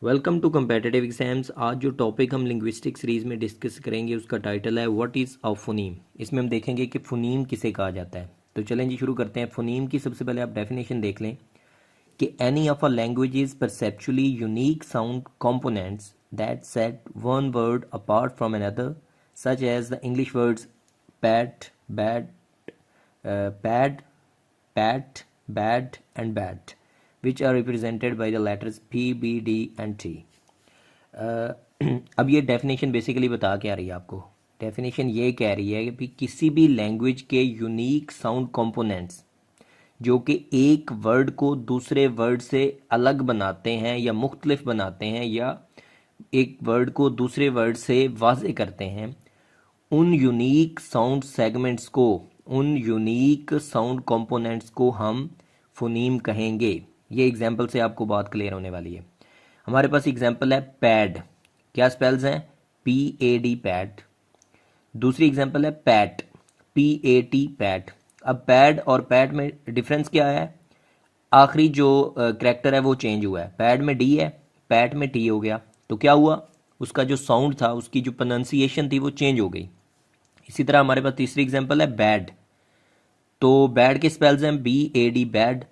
Welcome to competitive exams. आज जो topic हम लिंग्विस्टिक सीरीज़ में डिस्कस करेंगे उसका टाइटल है व्हाट इज़ अ फोनीम। इसमें हम देखेंगे कि फोनीम किसे कहा जाता है। तो चलें जी शुरू करते हैं। फोनीम की सबसे पहले आप डेफिनेशन देख लें कि any of a language is perceptually unique sound components that set one word apart from another such as the English words pat bad pad pat, bad and bad which are represented by the letters P, B, D and T। अब ये definition basically बता क्या रही है आपको। Definition ये कह रही है कि किसी भी लैंग्वेज के यूनिक साउंड कंपोनेंट्स जो कि एक वर्ड को दूसरे वर्ड से अलग बनाते हैं या मुख्तलिफ बनाते हैं या एक वर्ड को दूसरे वर्ड से वाज़े करते हैं, उन यूनिक साउंड सेगमेंट्स को, उन यूनिक साउंड कंपोनेंट्स को हम फोनीम कहेंगे। ये एग्जांपल से आपको बात क्लियर होने वाली है। हमारे पास एग्जांपल है पैड। क्या स्पेल्स हैं? PAD pad. दूसरी एग्जांपल है पैट, PAT पैट। अब पैड और पैट में डिफरेंस क्या है? आखिरी जो करैक्टर है वो चेंज हुआ है। पैड में D है, पैट में T हो गया। तो क्या हुआ? उसका जो साउंड था, उसकी जो प्रोनाउंसिएशन थी वो चेंज हो गई। इसी तरह हमारे पास तीसरी एग्जांपल है बैड। तो बैड के स्पेल्स हैं BAD बैड।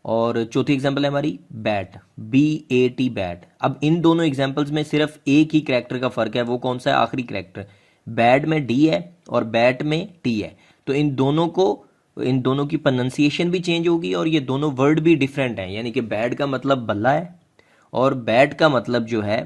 और चौथी एग्जांपल है हमारी बैट, BAT बैट। अब इन दोनों एग्जांपल्स में सिर्फ एक ही करैक्टर का फर्क है। वो कौन सा है? आखिरी करैक्टर। बैड में D है और बैट में T है। तो इन दोनों की प्रोनाउंसिएशन भी चेंज होगी और ये दोनों वर्ड भी डिफरेंट हैं। यानी कि बैड का मतलब बल्ला है और बैट का मतलब जो है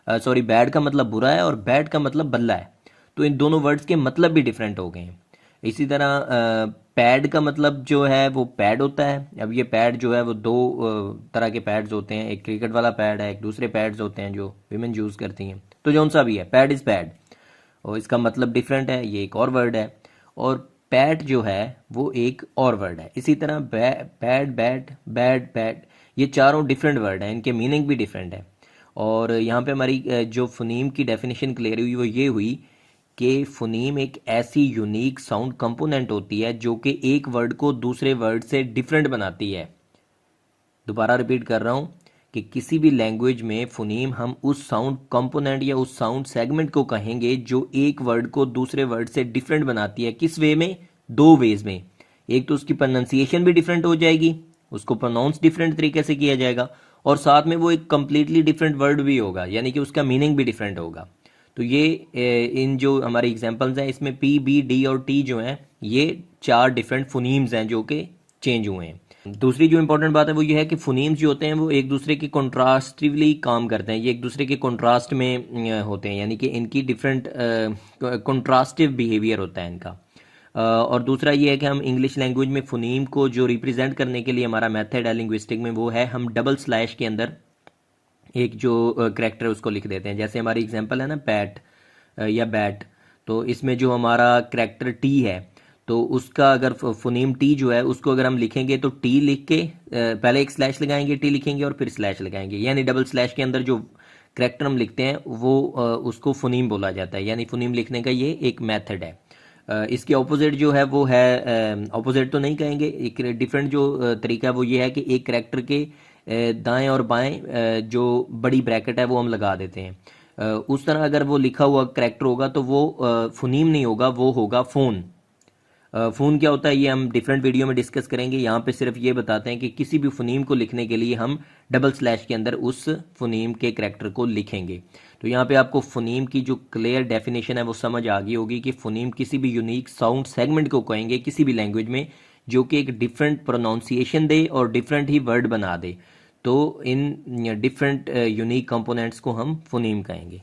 बैड का मतलब बुरा है और बैट का मतलब बल्ला है। तो इन दोनों वर्ड्स के मतलब भी डिफरेंट हो गए हैं। इसी तरह पैड का मतलब जो है वो पैड होता है। अब ये पैड जो है वो दो तरह के पैड्स होते हैं। एक क्रिकेट वाला पैड है, एक दूसरे पैड्स होते हैं जो विमेन यूज़ करती हैं। तो जौन सा भी है, पैड इज़ पैड और इसका मतलब डिफरेंट है। ये एक और वर्ड है और पैट जो है वो एक और वर्ड है। इसी तरह पैड, बैट, बैड, पैट, ये चारों डिफरेंट वर्ड हैं। इनके मीनिंग भी डिफरेंट है। और यहाँ पे हमारी जो फोनीम की डेफिनेशन क्लियर हुई वो ये हुई कि फोनीम एक ऐसी यूनिक साउंड कंपोनेंट होती है जो कि एक वर्ड को दूसरे वर्ड से डिफरेंट बनाती है। दोबारा रिपीट कर रहा हूँ कि किसी भी लैंग्वेज में फोनीम हम उस साउंड कंपोनेंट या उस साउंड सेगमेंट को कहेंगे जो एक वर्ड को दूसरे वर्ड से डिफरेंट बनाती है। किस वे में? दो वेज में। एक तो उसकी प्रोनाउंसिएशन भी डिफरेंट हो जाएगी, उसको प्रोनाउंस डिफरेंट तरीके से किया जाएगा और साथ में वो एक कंप्लीटली डिफरेंट वर्ड भी होगा, यानी कि उसका मीनिंग भी डिफरेंट होगा। तो ये इन जो हमारी एग्जांपल्स हैं इसमें P, B, D और T जो हैं ये चार डिफरेंट फोनीम्स हैं जो कि चेंज हुए हैं। दूसरी जो इंपॉर्टेंट बात है वो ये है कि फोनीम्स जो होते हैं वो एक दूसरे के कॉन्ट्रास्टिवली काम करते हैं। ये एक दूसरे के कॉन्ट्रास्ट में होते हैं, यानी कि इनकी डिफरेंट कॉन्ट्रास्टिव बिहेवियर होता है इनका। और दूसरा ये है कि हम इंग्लिश लैंग्वेज में फोनीम को जो रिप्रेजेंट करने के लिए हमारा मेथड है लिंग्विस्टिक में वो है हम डबल स्लैश के अंदर एक जो करैक्टर उसको लिख देते हैं। जैसे हमारी एग्जांपल है ना पैट या बैट, तो इसमें जो हमारा करैक्टर T है तो उसका अगर फोनीम T जो है उसको अगर हम लिखेंगे तो T लिख के पहले एक स्लैश लगाएंगे, T लिखेंगे और फिर स्लैश लगाएंगे, यानी डबल स्लैश के अंदर जो करैक्टर हम लिखते हैं वो उसको फोनीम बोला जाता है। यानी फोनीम लिखने का ये एक मेथड है। इसके ऑपोजिट जो है वो है, ऑपोजिट तो नहीं कहेंगे, एक डिफरेंट जो तरीका है वो ये है कि एक करैक्टर के दाएं और बाएं जो बड़ी ब्रैकेट है वो हम लगा देते हैं। उस तरह अगर वो लिखा हुआ करैक्टर होगा तो वो फोनीम नहीं होगा, वो होगा फ़ोन। फ़ोन क्या होता है ये हम डिफरेंट वीडियो में डिस्कस करेंगे। यहाँ पे सिर्फ ये बताते हैं कि किसी भी फोनीम को लिखने के लिए हम डबल स्लैश के अंदर उस फोनीम के करैक्टर को लिखेंगे। तो यहाँ पे आपको फोनीम की जो क्लियर डेफिनेशन है वो समझ आ गई होगी कि फोनीम किसी भी यूनिक साउंड सेगमेंट को कहेंगे किसी भी लैंग्वेज में जो कि एक डिफरेंट प्रोनाउंसिएशन दे और डिफरेंट ही वर्ड बना दे। तो इन डिफरेंट यूनिक कंपोनेंट्स को हम फोनीम कहेंगे।